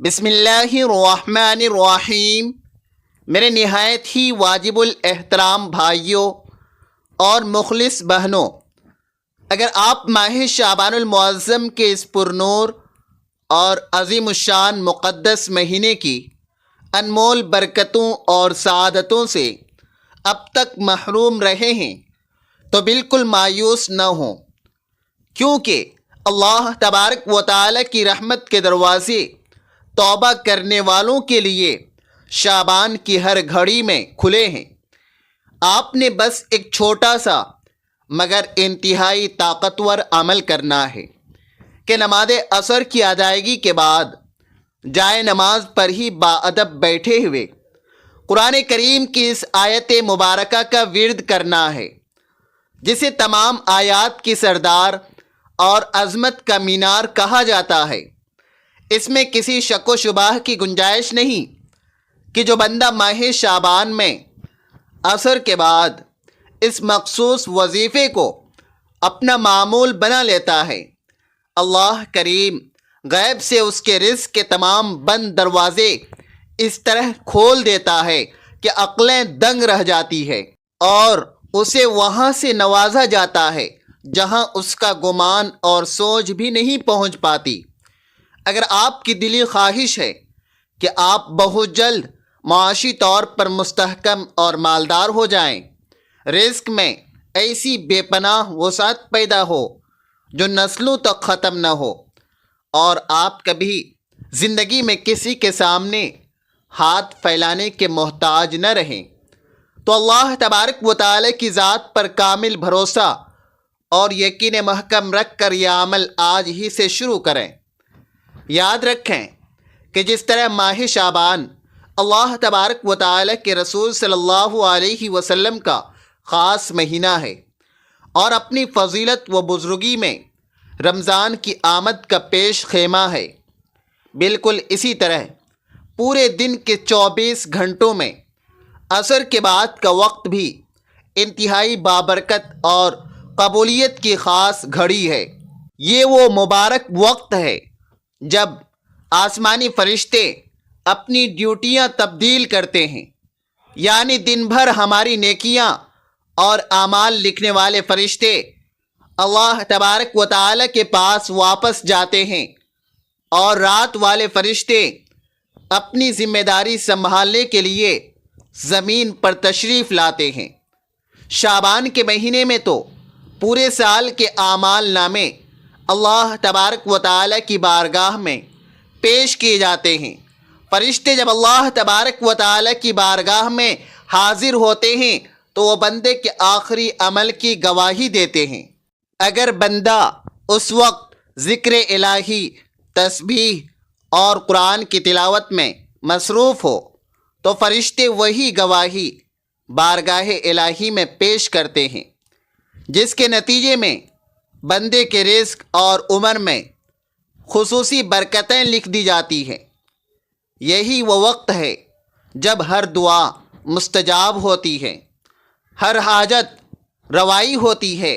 بسم اللہ الرحمن الرحیم۔ میرے نہایت ہی واجب الاحترام بھائیوں اور مخلص بہنوں، اگر آپ ماہ شعبان المعظم کے اس پرنور اور عظیم الشان مقدس مہینے کی انمول برکتوں اور سعادتوں سے اب تک محروم رہے ہیں تو بالکل مایوس نہ ہوں، کیونکہ اللہ تبارک و تعالی کی رحمت کے دروازے توبہ کرنے والوں کے لیے شعبان کی ہر گھڑی میں کھلے ہیں۔ آپ نے بس ایک چھوٹا سا مگر انتہائی طاقتور عمل کرنا ہے کہ نماز عصر کی ادائیگی کے بعد جائے نماز پر ہی باادب بیٹھے ہوئے قرآن کریم کی اس آیت مبارکہ کا ورد کرنا ہے، جسے تمام آیات کی سردار اور عظمت کا مینار کہا جاتا ہے۔ اس میں کسی شک و شبہ کی گنجائش نہیں کہ جو بندہ ماہ شعبان میں عصر کے بعد اس مخصوص وظیفے کو اپنا معمول بنا لیتا ہے، اللہ کریم غیب سے اس کے رزق کے تمام بند دروازے اس طرح کھول دیتا ہے کہ عقلیں دنگ رہ جاتی ہے، اور اسے وہاں سے نوازا جاتا ہے جہاں اس کا گمان اور سوچ بھی نہیں پہنچ پاتی۔ اگر آپ کی دلی خواہش ہے کہ آپ بہت جلد معاشی طور پر مستحکم اور مالدار ہو جائیں، رزق میں ایسی بے پناہ وسعت پیدا ہو جو نسلوں تک ختم نہ ہو، اور آپ کبھی زندگی میں کسی کے سامنے ہاتھ پھیلانے کے محتاج نہ رہیں، تو اللہ تبارک و تعالی کی ذات پر کامل بھروسہ اور یقین محکم رکھ کر یہ عمل آج ہی سے شروع کریں۔ یاد رکھیں کہ جس طرح ماہ شعبان اللہ تبارک و تعالی کے رسول صلی اللہ علیہ وسلم کا خاص مہینہ ہے، اور اپنی فضیلت و بزرگی میں رمضان کی آمد کا پیش خیمہ ہے، بالکل اسی طرح پورے دن کے 24 گھنٹوں میں عصر کے بعد کا وقت بھی انتہائی بابرکت اور قبولیت کی خاص گھڑی ہے۔ یہ وہ مبارک وقت ہے جب آسمانی فرشتے اپنی ڈیوٹیاں تبدیل کرتے ہیں، یعنی دن بھر ہماری نیکیاں اور اعمال لکھنے والے فرشتے اللہ تبارک و تعالی کے پاس واپس جاتے ہیں، اور رات والے فرشتے اپنی ذمہ داری سنبھالنے کے لیے زمین پر تشریف لاتے ہیں۔ شعبان کے مہینے میں تو پورے سال کے اعمال نامے اللہ تبارک و تعالی کی بارگاہ میں پیش کیے جاتے ہیں۔ فرشتے جب اللہ تبارک و تعالی کی بارگاہ میں حاضر ہوتے ہیں تو وہ بندے کے آخری عمل کی گواہی دیتے ہیں۔ اگر بندہ اس وقت ذکر الہی، تسبیح اور قرآن کی تلاوت میں مصروف ہو تو فرشتے وہی گواہی بارگاہ الہی میں پیش کرتے ہیں، جس کے نتیجے میں بندے کے رزق اور عمر میں خصوصی برکتیں لکھ دی جاتی ہیں۔ یہی وہ وقت ہے جب ہر دعا مستجاب ہوتی ہے، ہر حاجت روائی ہوتی ہے،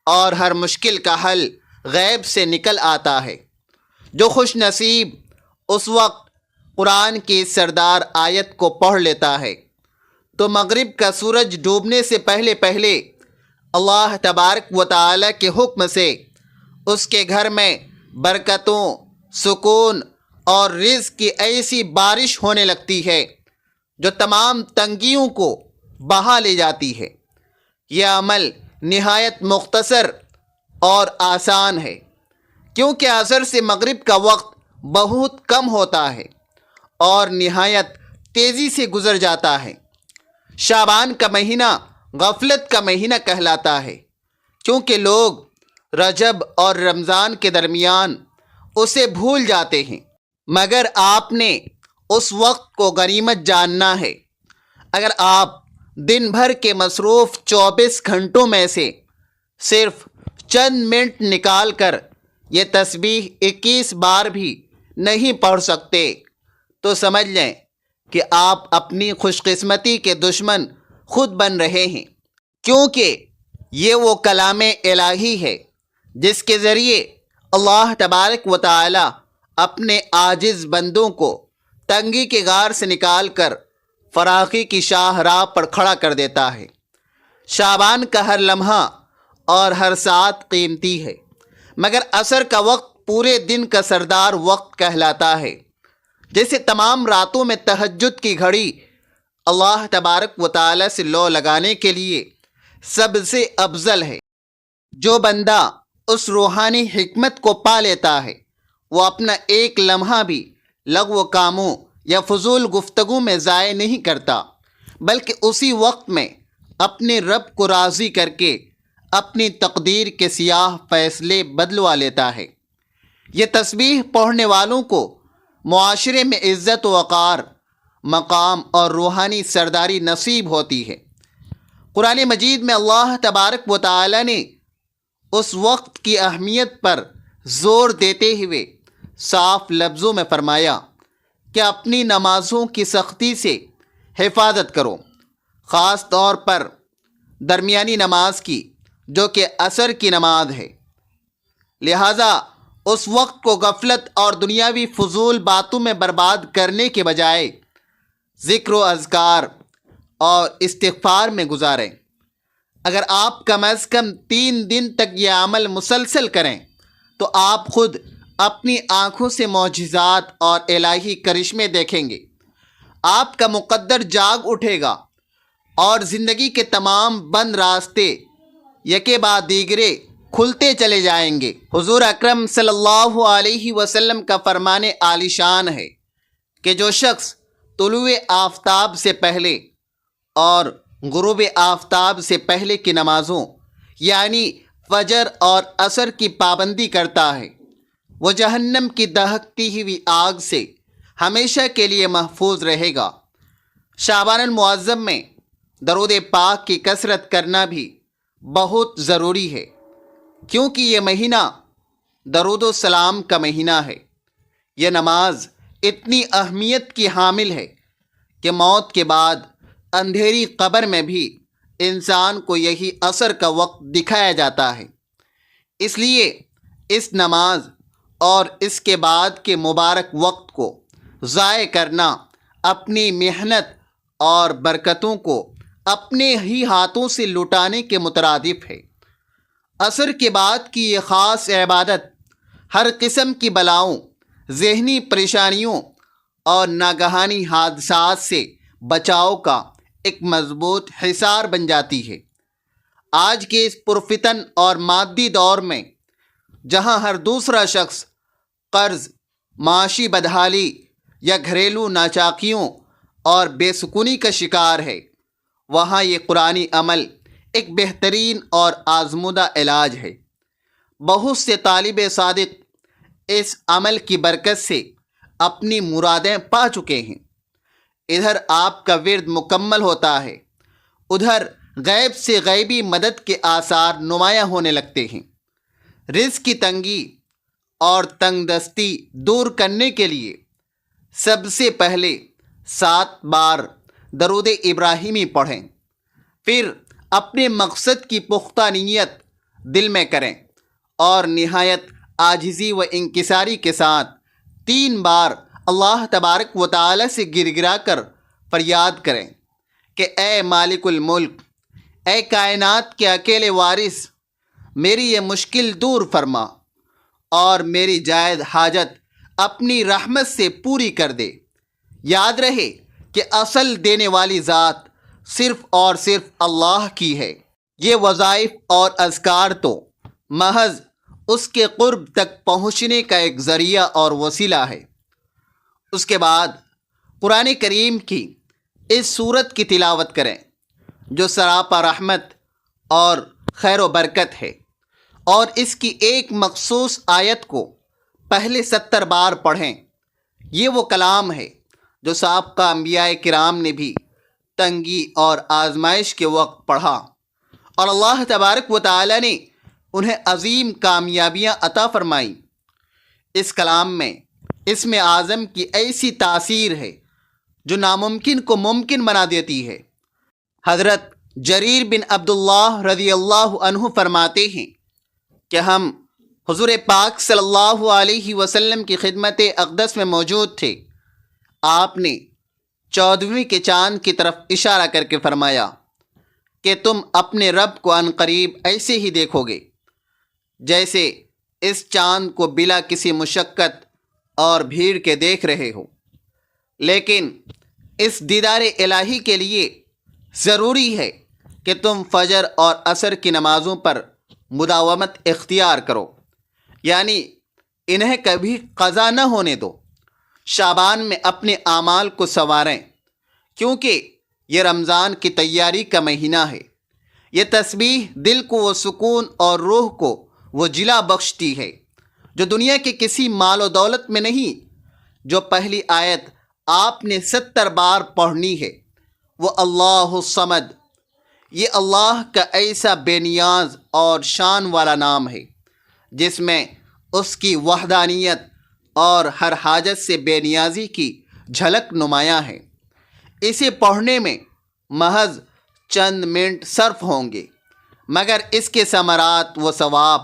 اور ہر مشکل کا حل غیب سے نکل آتا ہے۔ جو خوش نصیب اس وقت قرآن کی سردار آیت کو پڑھ لیتا ہے تو مغرب کا سورج ڈوبنے سے پہلے پہلے اللہ تبارک و تعالی کے حکم سے اس کے گھر میں برکتوں، سکون اور رزق کی ایسی بارش ہونے لگتی ہے جو تمام تنگیوں کو بہا لے جاتی ہے۔ یہ عمل نہایت مختصر اور آسان ہے، کیونکہ عصر سے مغرب کا وقت بہت کم ہوتا ہے اور نہایت تیزی سے گزر جاتا ہے۔ شعبان کا مہینہ غفلت کا مہینہ کہلاتا ہے، کیونکہ لوگ رجب اور رمضان کے درمیان اسے بھول جاتے ہیں، مگر آپ نے اس وقت کو غنیمت جاننا ہے۔ اگر آپ دن بھر کے مصروف 24 گھنٹوں میں سے صرف چند منٹ نکال کر یہ تسبیح 21 بار بھی نہیں پڑھ سکتے تو سمجھ لیں کہ آپ اپنی خوش قسمتی کے دشمن خود بن رہے ہیں، کیونکہ یہ وہ کلام الہی ہے جس کے ذریعے اللہ تبارک و تعالی اپنے عاجز بندوں کو تنگی کے غار سے نکال کر فراخی کی شاہراہ پر کھڑا کر دیتا ہے۔ شعبان کا ہر لمحہ اور ہر ساعت قیمتی ہے، مگر عصر کا وقت پورے دن کا سردار وقت کہلاتا ہے۔ جیسے تمام راتوں میں تہجد کی گھڑی اللہ تبارک و تعالی سے لو لگانے کے لیے سب سے افضل ہے۔ جو بندہ اس روحانی حکمت کو پا لیتا ہے وہ اپنا ایک لمحہ بھی لغو کاموں یا فضول گفتگو میں ضائع نہیں کرتا، بلکہ اسی وقت میں اپنے رب کو راضی کر کے اپنی تقدیر کے سیاہ فیصلے بدلوا لیتا ہے۔ یہ تسبیح پڑھنے والوں کو معاشرے میں عزت و وقار، مقام اور روحانی سرداری نصیب ہوتی ہے۔ قرآن مجید میں اللہ تبارک و تعالی نے اس وقت کی اہمیت پر زور دیتے ہوئے صاف لفظوں میں فرمایا کہ اپنی نمازوں کی سختی سے حفاظت کرو، خاص طور پر درمیانی نماز کی جو کہ عصر کی نماز ہے۔ لہٰذا اس وقت کو غفلت اور دنیاوی فضول باتوں میں برباد کرنے کے بجائے ذکر و اذکار اور استغفار میں گزاریں۔ اگر آپ کم از کم 3 دن تک یہ عمل مسلسل کریں تو آپ خود اپنی آنکھوں سے معجزات اور الہی کرشمے دیکھیں گے۔ آپ کا مقدر جاگ اٹھے گا اور زندگی کے تمام بند راستے یکے بعد دیگرے کھلتے چلے جائیں گے۔ حضور اکرم صلی اللہ علیہ وسلم کا فرمان عالی شان ہے کہ جو شخص طلوع آفتاب سے پہلے اور غروب آفتاب سے پہلے کی نمازوں یعنی فجر اور عصر کی پابندی کرتا ہے وہ جہنم کی دہکتی ہوئی آگ سے ہمیشہ کے لیے محفوظ رہے گا۔ شعبان المعظم میں درود پاک کی کثرت کرنا بھی بہت ضروری ہے، کیونکہ یہ مہینہ درود و سلام کا مہینہ ہے۔ یہ نماز اتنی اہمیت کی حامل ہے کہ موت کے بعد اندھیری قبر میں بھی انسان کو یہی عصر کا وقت دکھایا جاتا ہے۔ اس لیے اس نماز اور اس کے بعد کے مبارک وقت کو ضائع کرنا اپنی محنت اور برکتوں کو اپنے ہی ہاتھوں سے لٹانے کے مترادف ہے۔ عصر کے بعد کی یہ خاص عبادت ہر قسم کی بلاؤں، ذہنی پریشانیوں اور ناگہانی حادثات سے بچاؤ کا ایک مضبوط حصار بن جاتی ہے۔ آج کے اس پرفتن اور مادی دور میں جہاں ہر دوسرا شخص قرض، معاشی بدحالی یا گھریلو ناچاکیوں اور بے سکونی کا شکار ہے، وہاں یہ قرآنی عمل ایک بہترین اور آزمودہ علاج ہے۔ بہت سے طالب صادق اس عمل کی برکت سے اپنی مرادیں پا چکے ہیں۔ ادھر آپ کا ورد مکمل ہوتا ہے، ادھر غیب سے غیبی مدد کے آثار نمایاں ہونے لگتے ہیں۔ رزق کی تنگی اور تنگ دستی دور کرنے کے لیے سب سے پہلے 7 بار درود ابراہیمی پڑھیں، پھر اپنے مقصد کی پختہ نیت دل میں کریں اور نہایت عاجزی و انکساری کے ساتھ 3 بار اللہ تبارک و تعالی سے گر گرا کر فریاد کریں کہ اے مالک الملک، اے کائنات کے اکیلے وارث، میری یہ مشکل دور فرما اور میری جائز حاجت اپنی رحمت سے پوری کر دے۔ یاد رہے کہ اصل دینے والی ذات صرف اور صرف اللہ کی ہے۔ یہ وظائف اور اذکار تو محض اس کے قرب تک پہنچنے کا ایک ذریعہ اور وسیلہ ہے۔ اس کے بعد قرآن کریم کی اس سورت کی تلاوت کریں جو سراپا رحمت اور خیر و برکت ہے، اور اس کی ایک مخصوص آیت کو پہلے 70 بار پڑھیں۔ یہ وہ کلام ہے جو سابقہ انبیاء کرام نے بھی تنگی اور آزمائش کے وقت پڑھا اور اللہ تبارک و تعالی نے انہیں عظیم کامیابیاں عطا فرمائیں۔ اس کلام میں اسم اعظم کی ایسی تاثیر ہے جو ناممکن کو ممکن بنا دیتی ہے۔ حضرت جریر بن عبداللہ رضی اللہ عنہ فرماتے ہیں کہ ہم حضور پاک صلی اللہ علیہ وسلم کی خدمت اقدس میں موجود تھے۔ آپ نے 14ویں کے چاند کی طرف اشارہ کر کے فرمایا کہ تم اپنے رب کو عنقریب ایسے ہی دیکھو گے جیسے اس چاند کو بلا کسی مشقت اور بھیڑ کے دیکھ رہے ہو، لیکن اس دیدار الہی کے لیے ضروری ہے کہ تم فجر اور عصر کی نمازوں پر مداومت اختیار کرو، یعنی انہیں کبھی قضا نہ ہونے دو۔ شعبان میں اپنے اعمال کو سنواریں، کیونکہ یہ رمضان کی تیاری کا مہینہ ہے۔ یہ تسبیح دل کو وہ سکون اور روح کو وہ جلا بخشتی ہے جو دنیا کے کسی مال و دولت میں نہیں۔ جو پہلی آیت آپ نے 70 بار پڑھنی ہے وہ اللہ الصمد، یہ اللہ کا ایسا بے نیاز اور شان والا نام ہے جس میں اس کی وحدانیت اور ہر حاجت سے بے نیازی کی جھلک نمایاں ہے۔ اسے پڑھنے میں محض چند منٹ صرف ہوں گے، مگر اس کے ثمرات و ثواب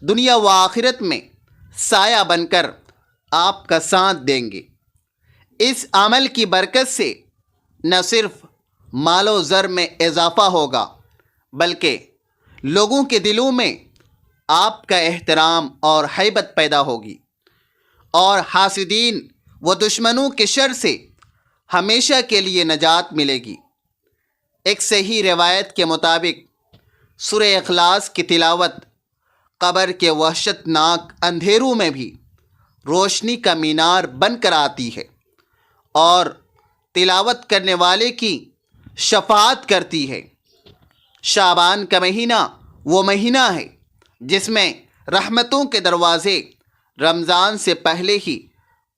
دنیا و آخرت میں سایہ بن کر آپ کا ساتھ دیں گے۔ اس عمل کی برکت سے نہ صرف مال و زر میں اضافہ ہوگا بلکہ لوگوں کے دلوں میں آپ کا احترام اور ہیبت پیدا ہوگی، اور حاسدین و دشمنوں کے شر سے ہمیشہ کے لیے نجات ملے گی۔ ایک صحیح روایت کے مطابق سورہ اخلاص کی تلاوت قبر کے وحشت ناک اندھیروں میں بھی روشنی کا مینار بن کر آتی ہے اور تلاوت کرنے والے کی شفاعت کرتی ہے۔ شعبان کا مہینہ وہ مہینہ ہے جس میں رحمتوں کے دروازے رمضان سے پہلے ہی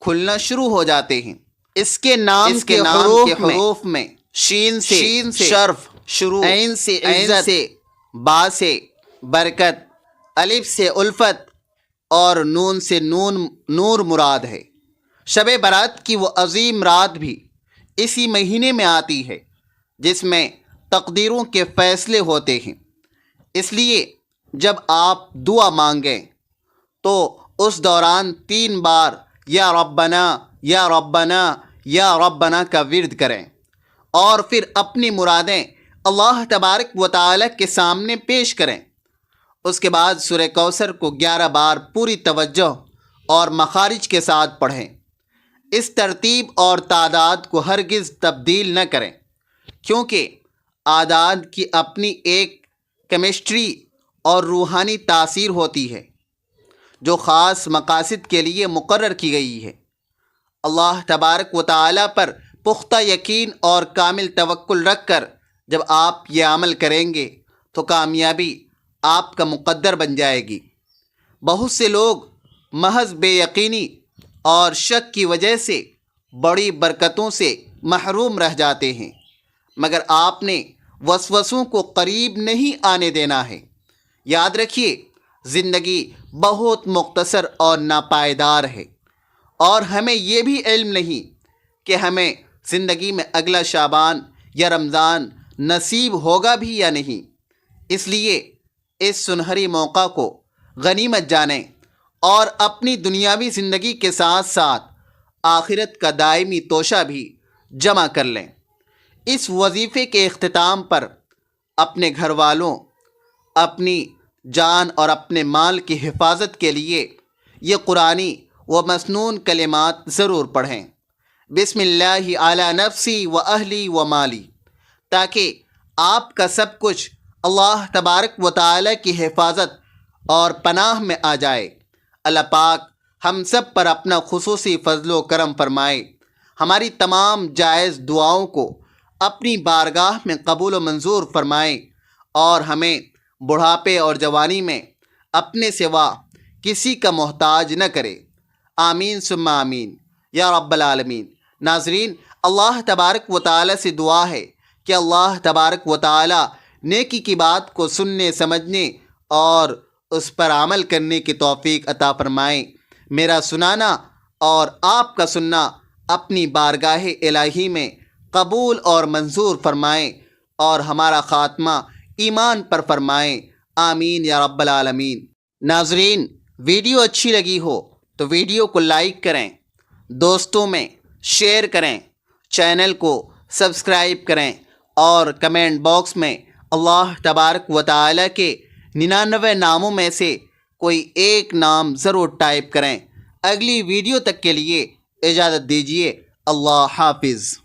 کھلنا شروع ہو جاتے ہیں۔ اس کے نام کے حروف میں شین سے شرف شروع، عین سے عزت، با سے برکت، الف سے الفت اور نون سے نور مراد ہے۔ شب برات کی وہ عظیم رات بھی اسی مہینے میں آتی ہے جس میں تقدیروں کے فیصلے ہوتے ہیں۔ اس لیے جب آپ دعا مانگیں تو اس دوران 3 بار یا ربنا یا ربنا یا ربنا کا ورد کریں، اور پھر اپنی مرادیں اللہ تبارک و تعالی کے سامنے پیش کریں۔ اس کے بعد سورہ کوثر کو 11 بار پوری توجہ اور مخارج کے ساتھ پڑھیں۔ اس ترتیب اور تعداد کو ہرگز تبدیل نہ کریں، کیونکہ اعداد کی اپنی ایک کیمسٹری اور روحانی تاثیر ہوتی ہے جو خاص مقاصد کے لیے مقرر کی گئی ہے۔ اللہ تبارک و تعالی پر پختہ یقین اور کامل توکل رکھ کر جب آپ یہ عمل کریں گے تو کامیابی آپ کا مقدر بن جائے گی۔ بہت سے لوگ محض بے یقینی اور شک کی وجہ سے بڑی برکتوں سے محروم رہ جاتے ہیں، مگر آپ نے وسوسوں کو قریب نہیں آنے دینا ہے۔ یاد رکھیے، زندگی بہت مختصر اور ناپائیدار ہے، اور ہمیں یہ بھی علم نہیں کہ ہمیں زندگی میں اگلا شعبان یا رمضان نصیب ہوگا بھی یا نہیں۔ اس لیے اس سنہری موقع کو غنیمت جانیں اور اپنی دنیاوی زندگی کے ساتھ ساتھ آخرت کا دائمی توشہ بھی جمع کر لیں۔ اس وظیفے کے اختتام پر اپنے گھر والوں، اپنی جان اور اپنے مال کی حفاظت کے لیے یہ قرآنی و مسنون کلمات ضرور پڑھیں۔ بسم اللہ علی نفسی و اہلی و مالی، تاکہ آپ کا سب کچھ اللہ تبارک و تعالی کی حفاظت اور پناہ میں آ جائے۔ اللہ پاک ہم سب پر اپنا خصوصی فضل و کرم فرمائے، ہماری تمام جائز دعاؤں کو اپنی بارگاہ میں قبول و منظور فرمائے، اور ہمیں بڑھاپے اور جوانی میں اپنے سوا کسی کا محتاج نہ کرے۔ آمین ثم آمین یا رب العالمین۔ ناظرین، اللہ تبارک و تعالی سے دعا ہے کہ اللہ تبارک و تعالی نیکی کی بات کو سننے، سمجھنے اور اس پر عمل کرنے کی توفیق عطا فرمائیں۔ میرا سنانا اور آپ کا سننا اپنی بارگاہ الہی میں قبول اور منظور فرمائیں، اور ہمارا خاتمہ ایمان پر فرمائیں۔ آمین یا رب العالمین۔ ناظرین، ویڈیو اچھی لگی ہو تو ویڈیو کو لائک کریں، دوستوں میں شیئر کریں، چینل کو سبسکرائب کریں اور کمنٹ باکس میں اللہ تبارک و تعالی کے 99 ناموں میں سے کوئی ایک نام ضرور ٹائپ کریں۔ اگلی ویڈیو تک کے لیے اجازت دیجیے۔ اللہ حافظ۔